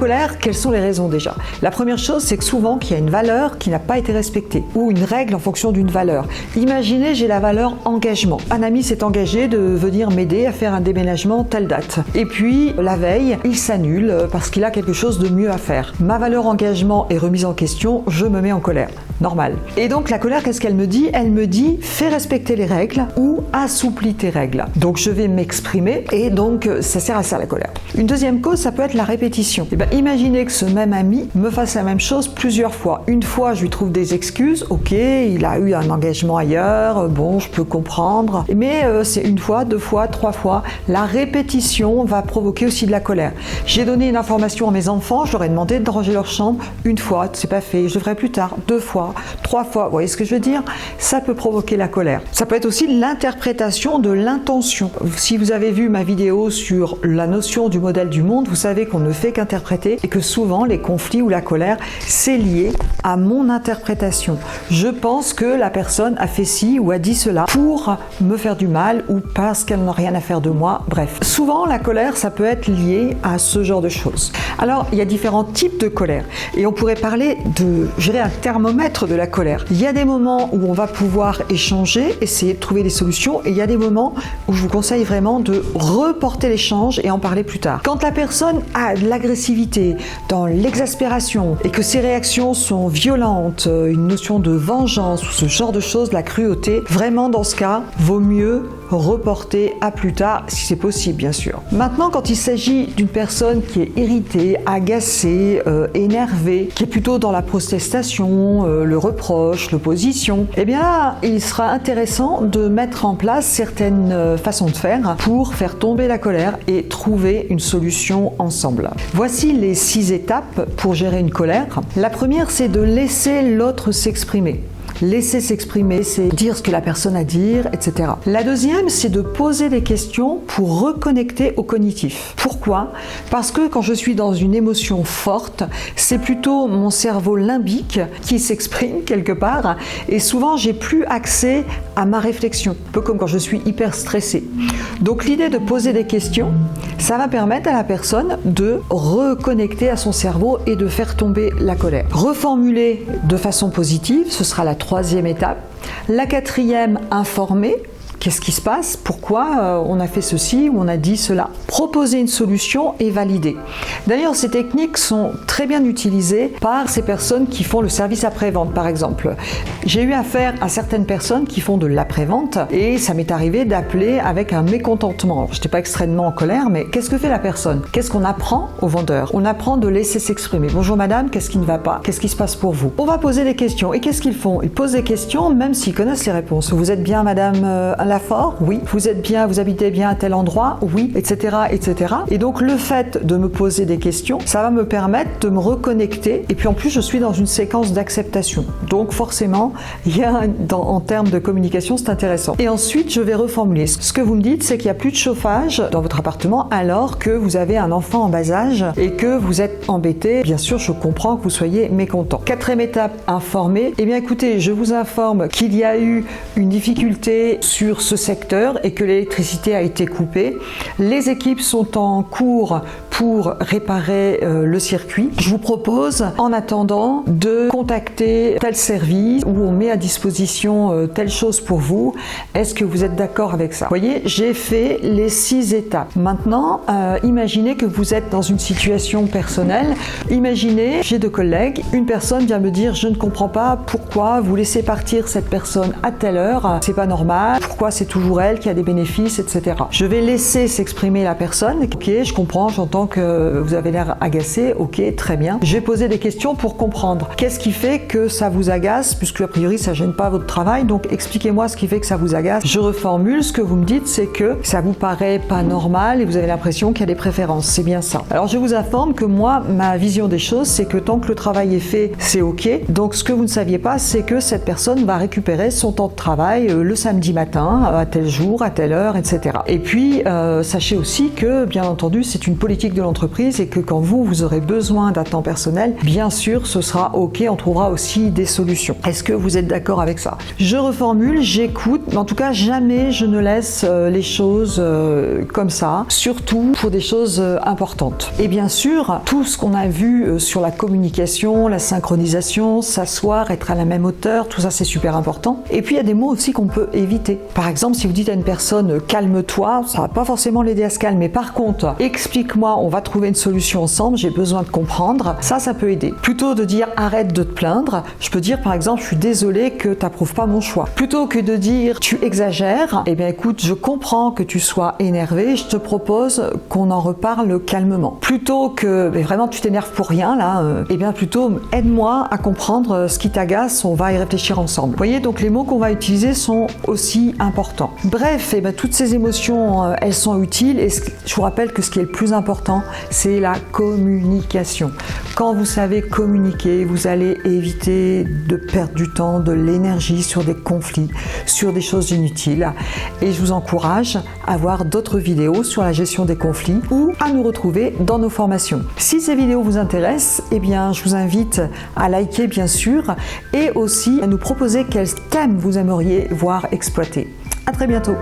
colère, quelles sont les raisons déjà? La première chose, c'est que souvent qu'il y a une valeur qui n'a pas été respectée ou une règle en fonction d'une valeur. Imaginez, j'ai la valeur engagement. Un ami s'est engagé de venir m'aider à faire un déménagement telle date. Et puis, la veille, il s'annule parce qu'il a quelque chose de mieux à faire. Ma valeur engagement est remise en question, je me mets en colère. Normal. Et donc la colère, qu'est-ce qu'elle me dit? Elle me dit, fais respecter les règles ou assouplis tes règles. Donc je vais m'exprimer et donc ça sert à ça la colère. Une deuxième cause, ça peut être la répétition. Et bien, imaginez que ce même ami me fasse la même chose plusieurs fois. Une fois, je lui trouve des excuses. Ok, il a eu un engagement ailleurs. Bon, je peux comprendre. Mais c'est une fois, deux fois, trois fois. La répétition va provoquer aussi de la colère. J'ai donné une information à mes enfants. Je leur ai demandé de ranger leur chambre. Une fois, c'est pas fait. Je le ferai plus tard. Deux fois. 3 fois, vous voyez ce que je veux dire? Ça peut provoquer la colère. Ça peut être aussi l'interprétation de l'intention. Si vous avez vu ma vidéo sur la notion du modèle du monde, vous savez qu'on ne fait qu'interpréter et que souvent les conflits ou la colère, c'est lié à mon interprétation. Je pense que la personne a fait ci ou a dit cela pour me faire du mal ou parce qu'elle n'a rien à faire de moi. Bref, souvent la colère, ça peut être lié à ce genre de choses. Alors, il y a différents types de colère et on pourrait parler de, je dirais, un thermomètre de la colère. Il y a des moments où on va pouvoir échanger, essayer de trouver des solutions, et il y a des moments où je vous conseille vraiment de reporter l'échange et en parler plus tard. Quand la personne a de l'agressivité, dans l'exaspération, et que ses réactions sont violentes, une notion de vengeance ou ce genre de choses, la cruauté, vraiment dans ce cas, vaut mieux reporter à plus tard, si c'est possible bien sûr. Maintenant, quand il s'agit d'une personne qui est irritée, agacée, énervée, qui est plutôt dans la protestation, le reproche, l'opposition, eh bien là, il sera intéressant de mettre en place certaines façons de faire pour faire tomber la colère et trouver une solution ensemble. Voici les 6 étapes pour gérer une colère. La première, c'est de laisser l'autre s'exprimer. Laisser s'exprimer, c'est dire ce que la personne a à dire, etc. La deuxième, c'est de poser des questions pour reconnecter au cognitif. Pourquoi? Parce que quand je suis dans une émotion forte, c'est plutôt mon cerveau limbique qui s'exprime quelque part et souvent j'ai plus accès à ma réflexion, un peu comme quand je suis hyper stressée. Donc l'idée de poser des questions, ça va permettre à la personne de reconnecter à son cerveau et de faire tomber la colère. Reformuler de façon positive, ce sera la troisième étape. La quatrième, informer. Qu'est-ce qui se passe? Pourquoi on a fait ceci ou on a dit cela? Proposer une solution et valider. D'ailleurs, ces techniques sont très bien utilisées par ces personnes qui font le service après-vente, par exemple. J'ai eu affaire à certaines personnes qui font de l'après-vente et ça m'est arrivé d'appeler avec un mécontentement. Je n'étais pas extrêmement en colère, mais qu'est-ce que fait la personne? Qu'est-ce qu'on apprend au vendeur? On apprend de laisser s'exprimer. Bonjour madame, qu'est-ce qui ne va pas? Qu'est-ce qui se passe pour vous? On va poser des questions. Et qu'est-ce qu'ils font? Ils posent des questions même s'ils connaissent les réponses. Vous êtes bien madame Lafort? Oui. Vous êtes bien, vous habitez bien à tel endroit? Oui, etc., etc. Et donc le fait de me poser des questions, ça va me permettre de me reconnecter. Et puis en plus, je suis dans une séquence d'acceptation. Donc forcément, il y a en termes de communication, c'est intéressant. Et ensuite, je vais reformuler. Ce que vous me dites, c'est qu'il n'y a plus de chauffage dans votre appartement alors que vous avez un enfant en bas âge et que vous êtes embêté. Bien sûr, je comprends que vous soyez mécontent. Quatrième étape, informer. Eh bien écoutez, je vous informe qu'il y a eu une difficulté sur ce secteur et que l'électricité a été coupée. Les équipes sont en cours pour réparer le circuit. Je vous propose en attendant de contacter tel service où on met à disposition telle chose pour vous. Est-ce que vous êtes d'accord avec ça? Vous voyez, j'ai fait les 6 étapes. Maintenant, imaginez que vous êtes dans une situation personnelle. Imaginez, j'ai 2 collègues, une personne vient me dire je ne comprends pas pourquoi vous laissez partir cette personne à telle heure, c'est pas normal, pourquoi c'est toujours elle qui a des bénéfices, etc. Je vais laisser s'exprimer la personne. Ok, je comprends, j'entends que vous avez l'air agacé, ok, très bien. Je vais poser des questions pour comprendre. Qu'est-ce qui fait que ça vous agace, puisque a priori ça gêne pas votre travail, donc expliquez-moi ce qui fait que ça vous agace. Je reformule, ce que vous me dites, c'est que ça vous paraît pas normal et vous avez l'impression qu'il y a des préférences, c'est bien ça. Alors je vous informe que moi, ma vision des choses, c'est que tant que le travail est fait, c'est ok. Donc ce que vous ne saviez pas, c'est que cette personne va récupérer son temps de travail le samedi matin demain, à tel jour, à telle heure, etc. Et puis, sachez aussi que, bien entendu, c'est une politique de l'entreprise et que quand vous aurez besoin d'un temps personnel, bien sûr, ce sera OK, on trouvera aussi des solutions. Est-ce que vous êtes d'accord avec ça? Je reformule, j'écoute, mais en tout cas, jamais je ne laisse les choses comme ça, surtout pour des choses importantes. Et bien sûr, tout ce qu'on a vu sur la communication, la synchronisation, s'asseoir, être à la même hauteur, tout ça c'est super important. Et puis il y a des mots aussi qu'on peut éviter. Par exemple, si vous dites à une personne calme-toi, ça va pas forcément l'aider à se calmer. Par contre, explique-moi, on va trouver une solution ensemble, j'ai besoin de comprendre, ça peut aider. Plutôt de dire arrête de te plaindre, je peux dire par exemple je suis désolée que tu n'approuves pas mon choix. Plutôt que de dire tu exagères, eh bien écoute, je comprends que tu sois énervé, je te propose qu'on en reparle calmement. Plutôt que vraiment tu t'énerves pour rien là, eh bien plutôt aide-moi à comprendre ce qui t'agace, on va y réfléchir ensemble. Vous voyez, donc les mots qu'on va utiliser sont aussi importants. Bref, eh bien, toutes ces émotions, elles sont utiles et je vous rappelle que ce qui est le plus important, c'est la communication. Quand vous savez communiquer, vous allez éviter de perdre du temps, de l'énergie sur des conflits, sur des choses inutiles. Et je vous encourage à voir d'autres vidéos sur la gestion des conflits ou à nous retrouver dans nos formations. Si ces vidéos vous intéressent, eh bien, je vous invite à liker bien sûr et aussi à nous proposer quels thèmes vous aimeriez voir exploiter. À très bientôt.